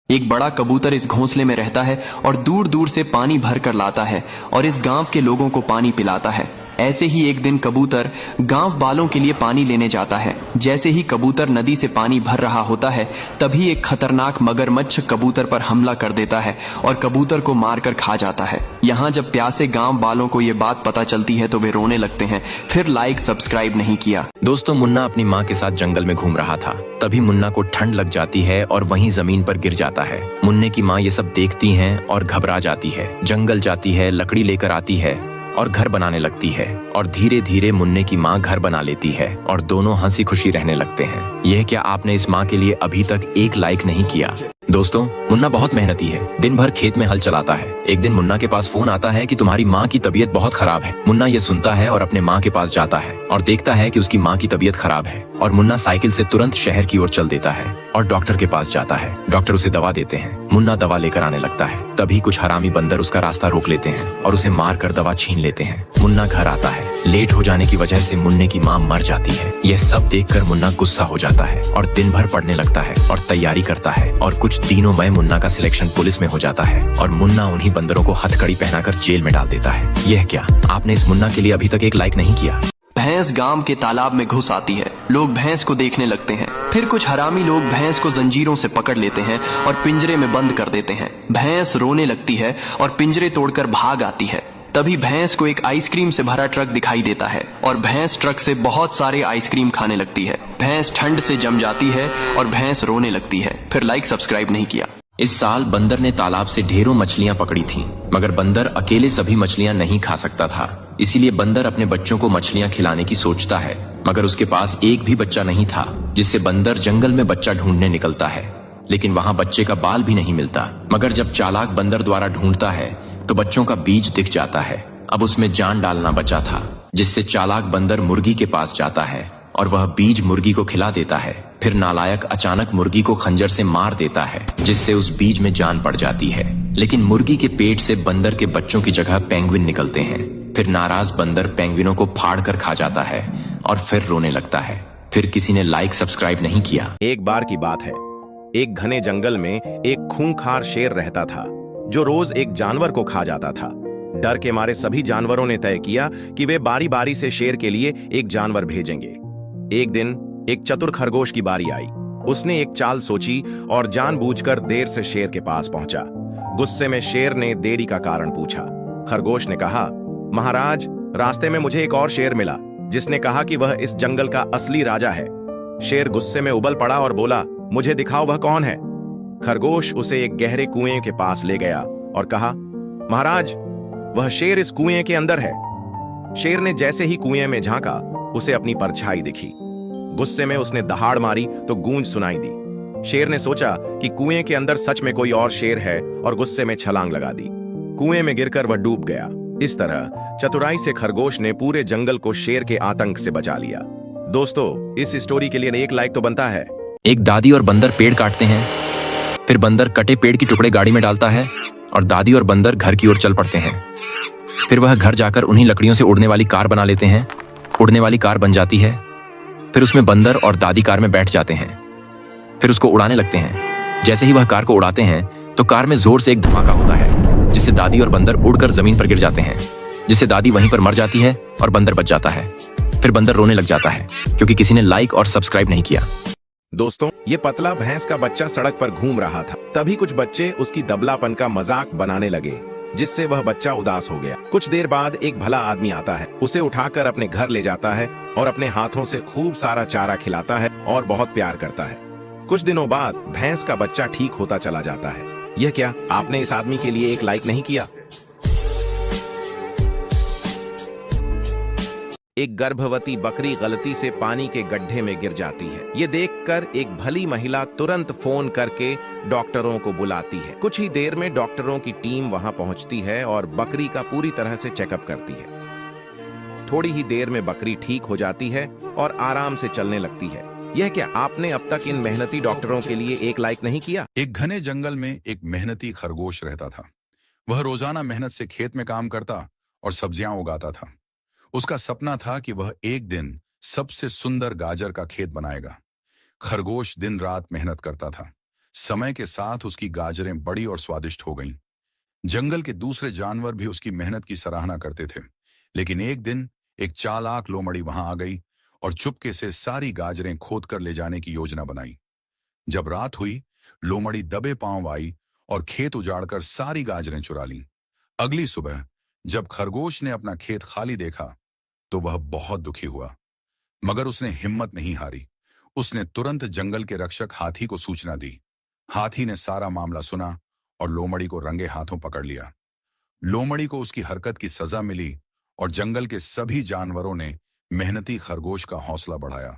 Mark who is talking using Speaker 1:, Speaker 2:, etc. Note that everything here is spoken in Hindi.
Speaker 1: एक बड़ा कबूतर इस घोंसले में रहता है और दूर दूर से पानी भर कर लाता है और इस गांव के लोगों को पानी पिलाता है। ऐसे ही एक दिन कबूतर गांव वालों के लिए पानी लेने जाता है। जैसे ही कबूतर नदी से पानी भर रहा होता है, तभी एक खतरनाक मगरमच्छ कबूतर पर हमला कर देता है और कबूतर को मारकर खा जाता है। यहाँ जब प्यासे गांव वालों को ये बात पता चलती है तो वे रोने लगते हैं। फिर लाइक सब्सक्राइब नहीं किया।
Speaker 2: दोस्तों, मुन्ना अपनी माँ के साथ जंगल में घूम रहा था। तभी मुन्ना को ठंड लग जाती है और वहीं जमीन पर गिर जाता है। मुन्ने की माँ ये सब देखती हैं और घबरा जाती है। जंगल जाती है, लकड़ी लेकर आती है और घर बनाने लगती है। और धीरे धीरे मुन्ने की माँ घर बना लेती है और दोनों हंसी खुशी रहने लगते हैं। यह क्या आपने इस माँ के लिए अभी तक एक लाइक नहीं किया? दोस्तों, मुन्ना बहुत मेहनती है। दिन भर खेत में हल चलाता है। एक दिन मुन्ना के पास फोन आता है कि तुम्हारी माँ की तबीयत बहुत खराब है। मुन्ना ये सुनता है और अपने माँ के पास जाता है और देखता है कि उसकी माँ की तबीयत खराब है। और मुन्ना साइकिल से तुरंत शहर की ओर चल देता है और डॉक्टर के पास जाता है। डॉक्टर उसे दवा देते हैं। मुन्ना दवा लेकर आने लगता है। तभी कुछ हरामी बंदर उसका रास्ता रोक लेते हैं और उसे मार कर दवा छीन लेते हैं। मुन्ना घर आता है। लेट हो जाने की वजह से मुन्ने की माँ मर जाती है। यह सब देखकर मुन्ना गुस्सा हो जाता है और दिन भर पढ़ने लगता है और तैयारी करता है। और कुछ दिनों में मुन्ना का सिलेक्शन पुलिस में हो जाता है और मुन्ना उन्हीं बंदरों को हथकड़ी पहनाकर जेल में डाल देता है। यह क्या आपने इस मुन्ना के लिए अभी तक एक लाइक नहीं किया?
Speaker 1: भैंस गांव के तालाब में घुस आती है। लोग भैंस को देखने लगते हैं। फिर कुछ हरामी लोग भैंस को जंजीरों से पकड़ लेते हैं और पिंजरे में बंद कर देते हैं। भैंस रोने लगती है और पिंजरे तोड़कर भाग आती है। तभी भैंस को एक आइसक्रीम से भरा ट्रक दिखाई देता है और भैंस ट्रक से बहुत सारे आइसक्रीम खाने लगती है। भैंस ठंड से जम जाती है और भैंस रोने लगती है। फिर लाइक सब्सक्राइब नहीं किया।
Speaker 2: इस साल बंदर ने तालाब से ढेरों मछलियां पकड़ी थीं, मगर बंदर अकेले सभी मछलियां नहीं खा सकता था। इसीलिए बंदर अपने बच्चों को मछलियां खिलाने की सोचता है, मगर उसके पास एक भी बच्चा नहीं था। जिससे बंदर जंगल में बच्चा ढूंढने निकलता है, लेकिन वहां बच्चे का बाल भी नहीं मिलता। मगर जब चालाक बंदर द्वारा ढूंढता है तो बच्चों का बीज दिख जाता है। अब उसमें जान डालना बचा था, जिससे चालाक बंदर मुर्गी के पास जाता है और वह बीज मुर्गी को खिला देता है। फिर नालायक अचानक मुर्गी को खंजर से मार देता है, जिससे उस बीज में जान पड़ जाती है। लेकिन मुर्गी के पेट से बंदर के बच्चों की जगह पेंगुइन निकलते हैं। फिर नाराज बंदर पेंगुइनों को फाड़ कर खा जाता है और फिर रोने लगता है। फिर किसी ने लाइक सब्सक्राइब नहीं किया।
Speaker 3: एक बार की बात है, एक घने जंगल में एक खूंखार शेर रहता था, जो रोज एक जानवर को खा जाता था। डर के मारे सभी जानवरों ने तय किया कि वे बारी बारी से शेर के लिए एक जानवर भेजेंगे। एक दिन एक चतुर खरगोश की बारी आई। उसने एक चाल सोची और जानबूझकर देर से शेर के पास पहुंचा। गुस्से में शेर ने देरी का कारण पूछा। खरगोश ने कहा, महाराज, रास्ते में मुझे एक और शेर मिला, जिसने कहा कि वह इस जंगल का असली राजा है। शेर गुस्से में उबल पड़ा और बोला, मुझे दिखाओ वह कौन है। खरगोश उसे एक गहरे कुएं के पास ले गया और कहा, महाराज, वह शेर इस कुएं के अंदर है। शेर ने जैसे ही कुएं में झांका, उसे अपनी परछाई दिखी। गुस्से में उसने दहाड़ मारी तो गूंज सुनाई दी। शेर ने सोचा कि कुएं के अंदर सच में कोई और शेर है और गुस्से में छलांग लगा दी। कुएं में गिरकर वह डूब गया। इस तरह चतुराई से खरगोश ने पूरे जंगल को शेर के आतंक से बचा लिया। दोस्तों, इस स्टोरी के लिए एक लाइक तो बनता है।
Speaker 2: एक दादी और बंदर पेड़ काटते हैं। फिर बंदर कटे पेड़ की टुकड़े गाड़ी में डालता है और दादी और बंदर घर की ओर चल पड़ते हैं। फिर वह घर जाकर उन्हीं लकड़ियों से उड़ने वाली कार बना लेते हैं। उड़ने वाली कार बन जाती है। फिर उसमें बंदर और दादी कार में बैठ जाते हैं। फिर उसको उड़ाने लगते हैं। जैसे ही वह कार को उड़ाते हैं तो कार में जोर से एक धमाका होता है, जिससे दादी और बंदर उड़कर जमीन पर गिर जाते हैं, जिससे दादी वहीं पर मर जाती है और बंदर बच जाता है। फिर बंदर रोने लग जाता है क्योंकि किसी ने लाइक और सब्सक्राइब नहीं किया।
Speaker 3: दोस्तों, ये पतला भैंस का बच्चा सड़क पर घूम रहा था। तभी कुछ बच्चे उसकी दबलापन का मजाक बनाने लगे, जिससे वह बच्चा उदास हो गया। कुछ देर बाद एक भला आदमी आता है, उसे उठाकर अपने घर ले जाता है और अपने हाथों से खूब सारा चारा खिलाता है और बहुत प्यार करता है। कुछ दिनों बाद भैंस का बच्चा ठीक होता चला जाता है। यह क्या आपने इस आदमी के लिए एक लाइक नहीं किया? एक गर्भवती बकरी गलती से पानी के गड्ढे में गिर जाती है। ये देखकर एक भली महिला तुरंत फोन करके डॉक्टरों को बुलाती है। कुछ ही देर में डॉक्टरों की टीम वहां पहुंचती है और बकरी का पूरी तरह से चेकअप करती है। थोड़ी ही देर में बकरी ठीक हो जाती है और आराम से चलने लगती है। यह क्या आपने अब तक इन मेहनती डॉक्टरों के लिए एक लाइक नहीं किया?
Speaker 4: एक घने जंगल में एक मेहनती खरगोश रहता था। वह रोजाना मेहनत से खेत में काम करता और सब्जियां उगाता था। उसका सपना था कि वह एक दिन सबसे सुंदर गाजर का खेत बनाएगा। खरगोश दिन रात मेहनत करता था, समय के साथ उसकी गाजरें बड़ी और स्वादिष्ट हो गईं। जंगल के दूसरे जानवर भी उसकी मेहनत की सराहना करते थे। लेकिन एक दिन एक चालाक लोमड़ी वहां आ गई और चुपके से सारी गाजरें खोद कर ले जाने की योजना बनाई। जब रात हुई, लोमड़ी दबे पांव आई और खेत उजाड़कर सारी गाजरें चुरा लीं। अगली सुबह जब खरगोश ने अपना खेत खाली देखा तो वह बहुत दुखी हुआ, मगर उसने हिम्मत नहीं हारी। उसने तुरंत जंगल के रक्षक हाथी को सूचना दी। हाथी ने सारा मामला सुना और लोमड़ी को रंगे हाथों पकड़ लिया। लोमड़ी को उसकी हरकत की सजा मिली और जंगल के सभी जानवरों ने मेहनती खरगोश का हौसला बढ़ाया।